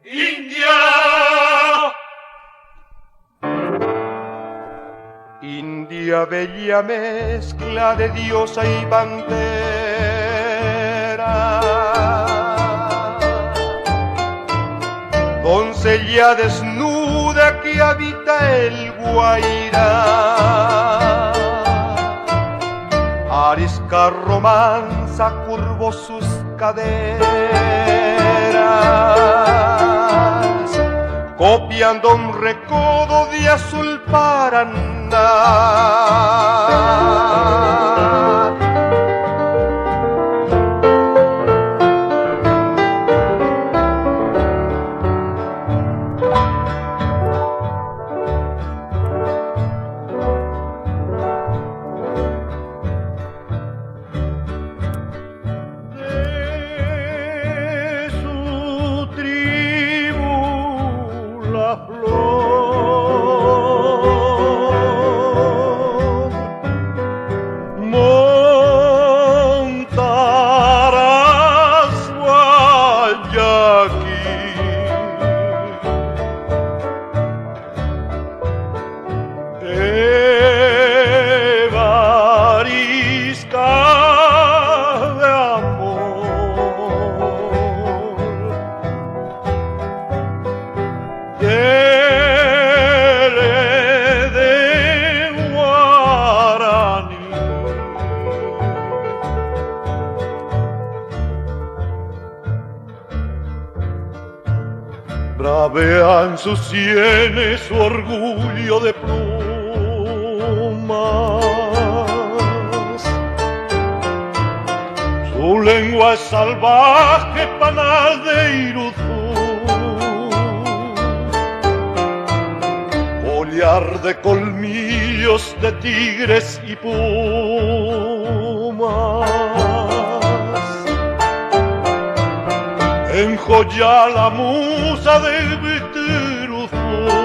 India. India, bella mezcla de diosa y pantera, doncella desnuda que habita el Guairá. Arisca romanza curvó sus caderas, copiando un recodo de azul Paraná. Bravea en sus sienes su orgullo de plumas. Su lengua es salvaje, panal de Iruzú, collar de colmillos de tigres y pumas. Enjolla la musa del Bitiruzú.